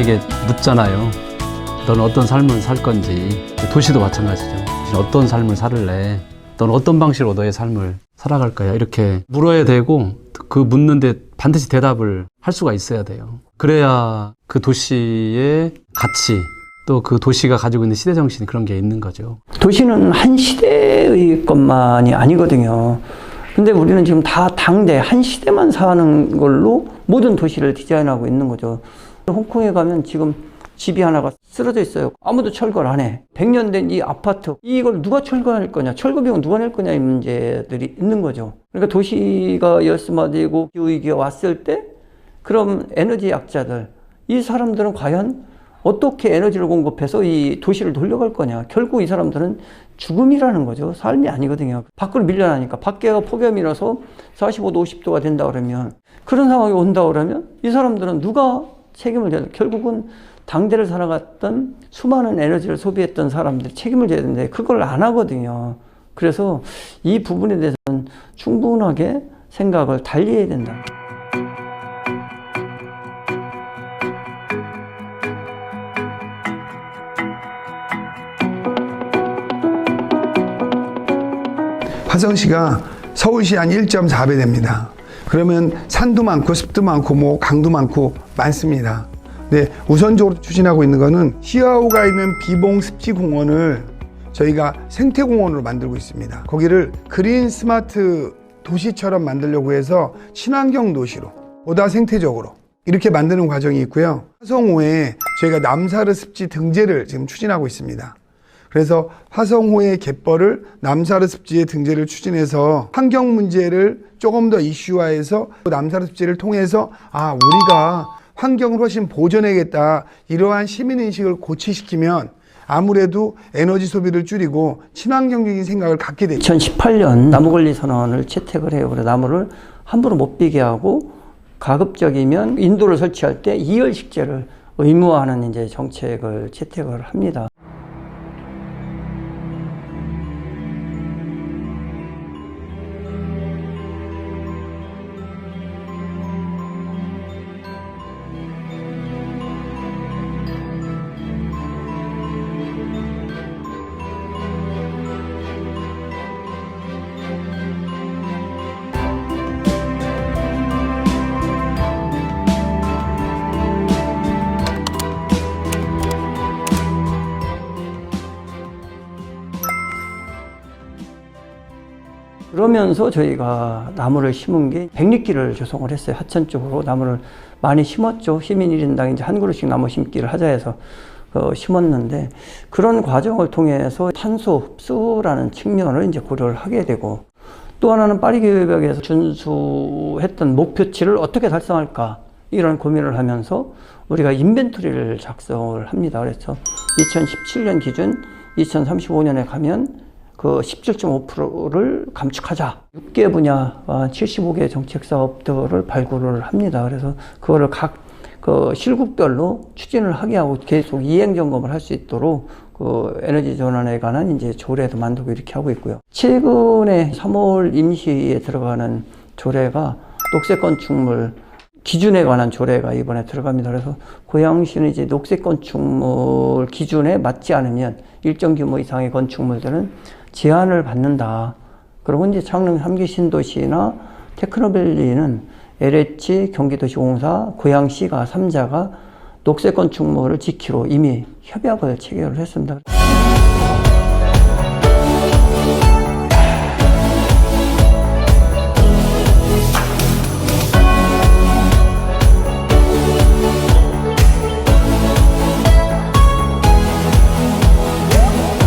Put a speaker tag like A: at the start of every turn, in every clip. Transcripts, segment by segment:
A: 인간에게 묻잖아요. 너는 어떤 삶을 살 건지. 도시도 마찬가지죠. 어떤 삶을 살을래? 너는 어떤 방식으로 너의 삶을 살아갈 거야? 이렇게 물어야 되고 그 묻는데 반드시 대답을 할 수가 있어야 돼요. 그래야 그 도시의 가치, 또 그 도시가 가지고 있는 시대 정신, 그런 게 있는 거죠.
B: 도시는 한 시대의 것만이 아니거든요. 근데 우리는 지금 다 당대 한 시대만 사는 걸로 모든 도시를 디자인하고 있는 거죠. 홍콩에 가면 지금 집이 하나가 쓰러져 있어요. 아무도 철거를 안 해. 100년 된 이 아파트, 이걸 누가 철거할 거냐, 철거 비용 누가 낼 거냐, 이 문제들이 있는 거죠. 그러니까 도시가 열스마되고 기후위기가 왔을 때 그럼 에너지 약자들, 이 사람들은 과연 어떻게 에너지를 공급해서 이 도시를 돌려갈 거냐. 결국 이 사람들은 죽음이라는 거죠. 삶이 아니거든요. 밖으로 밀려나니까 밖에가 폭염이라서 45도, 50도가 된다 그러면, 그런 상황이 온다 그러면 이 사람들은 누가 책임을 져야 돼? 결국은 당대를 살아갔던 수많은 에너지를 소비했던 사람들이 책임을 져야 되는데 그걸 안 하거든요. 그래서 이 부분에 대해서는 충분하게 생각을 달리 해야 된다.
C: 화성시가 서울시 한 1.4배 됩니다. 그러면 산도 많고 습도 많고 뭐 강도 많고 많습니다. 네, 우선적으로 추진하고 있는 거는 시아호가 있는 비봉습지공원을 저희가 생태공원으로 만들고 있습니다. 거기를 그린 스마트 도시처럼 만들려고 해서 친환경 도시로, 보다 생태적으로 이렇게 만드는 과정이 있고요. 화성호에 저희가 남사르 습지 등재를 지금 추진하고 있습니다. 그래서 화성호의 갯벌을 남사르 습지에 등재를 추진해서 환경 문제를 조금 더 이슈화해서 남사르 습지를 통해서 우리가 환경을 훨씬 보존해야겠다, 이러한 시민인식을 고취시키면 아무래도 에너지 소비를 줄이고 친환경적인 생각을 갖게 되죠.
B: 2018년 나무관리선언을 채택을 해요. 그래서 나무를 함부로 못 비게 하고 가급적이면 인도를 설치할 때 이열식재를 의무화하는 이제 정책을 채택을 합니다. 그러면서 저희가 나무를 심은 게 백리길을 조성을 했어요. 하천 쪽으로 나무를 많이 심었죠. 시민 1인당 이제 한 그루씩 나무 심기를 하자 해서 심었는데, 그런 과정을 통해서 탄소 흡수라는 측면을 이제 고려를 하게 되고, 또 하나는 파리 계획에서 준수했던 목표치를 어떻게 달성할까, 이런 고민을 하면서 우리가 인벤토리를 작성을 합니다. 그래서 2017년 기준 2035년에 가면 그 17.5%를 감축하자. 6개 분야 75개 정책 사업들을 발굴을 합니다. 그래서 그거를 각 그 실국별로 추진을 하게 하고 계속 이행 점검을 할 수 있도록 그 에너지 전환에 관한 이제 조례도 만들고 이렇게 하고 있고요. 최근에 3월 임시에 들어가는 조례가 녹색 건축물 기준에 관한 조례가 이번에 들어갑니다. 그래서 고양시는 이제 녹색 건축물 기준에 맞지 않으면 일정 규모 이상의 건축물들은 제한을 받는다. 그리고 이제 창릉 3기 신도시나 테크노밸리는 LH, 경기도시공사, 고양시가 3자가 녹색 건축물을 지키로 이미 협약을 체결을 했습니다.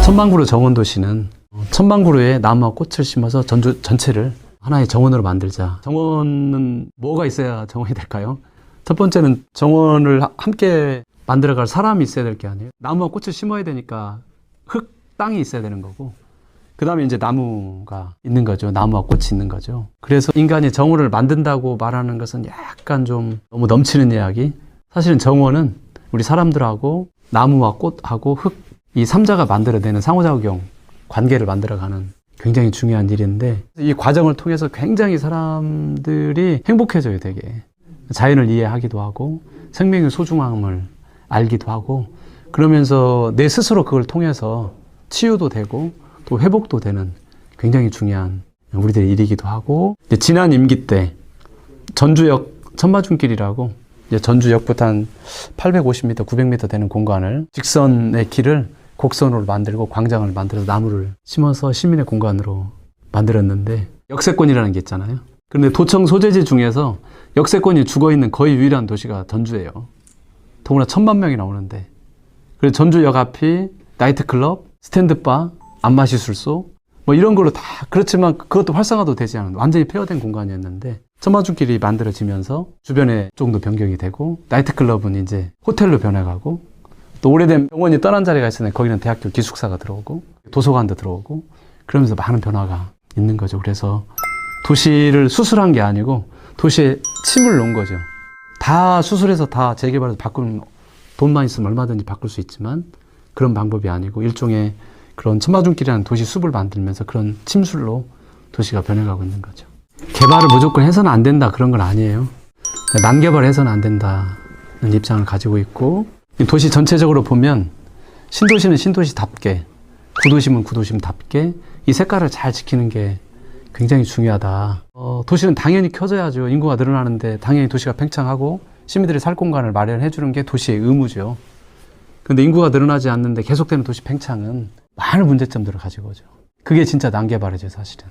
A: 천만구루 정원도시는 천만구루에 나무와 꽃을 심어서 전체를 하나의 정원으로 만들자. 정원은 뭐가 있어야 정원이 될까요? 첫 번째는 정원을 함께 만들어갈 사람이 있어야 될 게 아니에요. 나무와 꽃을 심어야 되니까 땅이 있어야 되는 거고, 그 다음에 이제 나무가 있는 거죠. 나무와 꽃이 있는 거죠. 그래서 인간이 정원을 만든다고 말하는 것은 약간 좀 너무 넘치는 이야기. 사실은 정원은 우리 사람들하고 나무와 꽃하고 이 3자가 만들어내는 상호작용 관계를 만들어가는 굉장히 중요한 일인데, 이 과정을 통해서 굉장히 사람들이 행복해져요. 되게 자연을 이해하기도 하고 생명의 소중함을 알기도 하고 그러면서 내 스스로 그걸 통해서 치유도 되고 또 회복도 되는 굉장히 중요한 우리들의 일이기도 하고 이제 지난 임기 때 전주역 천마중길이라고 이제 전주역부터 한 850m, 900m 되는 공간을 직선의 길을 곡선으로 만들고 광장을 만들어서 나무를 심어서 시민의 공간으로 만들었는데 역세권이라는 게 있잖아요. 그런데 도청 소재지 중에서 역세권이 죽어있는 거의 유일한 도시가 전주예요. 더구나 1000만 명이 나오는데 그래서 전주역 앞이 나이트클럽, 스탠드바, 안마시술소 뭐 이런 걸로 다 그렇지만 그것도 활성화도 되지 않은 완전히 폐허된 공간이었는데 천마중길이 만들어지면서 주변에 조금도 변경이 되고 나이트클럽은 이제 호텔로 변해가고 또 오래된 병원이 떠난 자리가 있었는데 거기는 대학교 기숙사가 들어오고 도서관도 들어오고 그러면서 많은 변화가 있는 거죠. 그래서 도시를 수술한 게 아니고 도시에 침을 놓은 거죠. 다 수술해서 다 재개발해서 바꾸면 돈만 있으면 얼마든지 바꿀 수 있지만 그런 방법이 아니고 일종의 그런 천마중길이라는 도시 숲을 만들면서 그런 침술로 도시가 변해가고 있는 거죠. 개발을 무조건 해서는 안 된다 그런 건 아니에요. 난개발해서는 안 된다는 입장을 가지고 있고 도시 전체적으로 보면 신도시는 신도시답게 구도심은 구도심답게 이 색깔을 잘 지키는 게 굉장히 중요하다. 도시는 당연히 켜져야죠. 인구가 늘어나는데 당연히 도시가 팽창하고 시민들이 살 공간을 마련해 주는 게 도시의 의무죠. 그런데 인구가 늘어나지 않는데 계속되는 도시 팽창은 많은 문제점들을 가지고 오죠. 그게 진짜 난개발이죠, 사실은.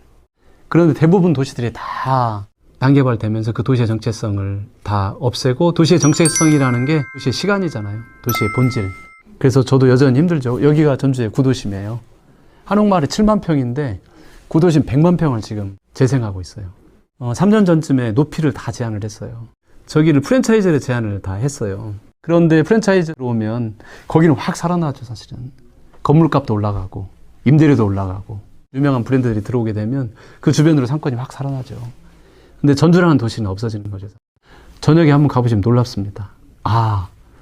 A: 그런데 대부분 도시들이 다 난개발되면서 그 도시의 정체성을 다 없애고 도시의 정체성이라는 게 도시의 시간이잖아요. 도시의 본질. 그래서 저도 여전히 힘들죠. 여기가 전주의 구도심이에요. 한옥마을이 7만 평인데 구도심 100만 평을 지금 재생하고 있어요. 3년 전쯤에 높이를 다 제한을 했어요. 저기를 프랜차이즈를 제한을 다 했어요. 그런데 프랜차이즈로 오면 거기는 확 살아나죠, 사실은. 건물값도 올라가고 임대료도 올라가고 유명한 브랜드들이 들어오게 되면 그 주변으로 상권이 확 살아나죠. 근데 전주라는 도시는 없어지는 거죠. 저녁에 한번 가보시면 놀랍습니다.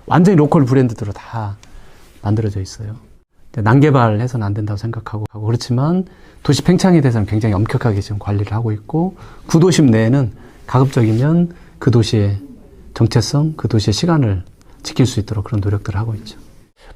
A: 완전히 로컬 브랜드들로 다 만들어져 있어요. 난개발해서는 안 된다고 생각하고 그렇지만 도시 팽창에 대해서는 굉장히 엄격하게 지금 관리를 하고 있고 구도심 내에는 가급적이면 그 도시의 정체성, 그 도시의 시간을 지킬 수 있도록 그런 노력들을 하고 있죠.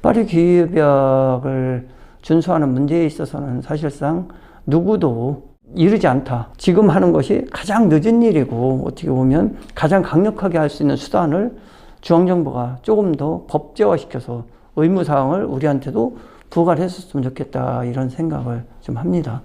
B: 파리 기후협약을 준수하는 문제에 있어서는 사실상 누구도 이르지 않다. 지금 하는 것이 가장 늦은 일이고 어떻게 보면 가장 강력하게 할 수 있는 수단을 중앙정부가 조금 더 법제화시켜서 의무사항을 우리한테도 부과를 했었으면 좋겠다 이런 생각을 좀 합니다.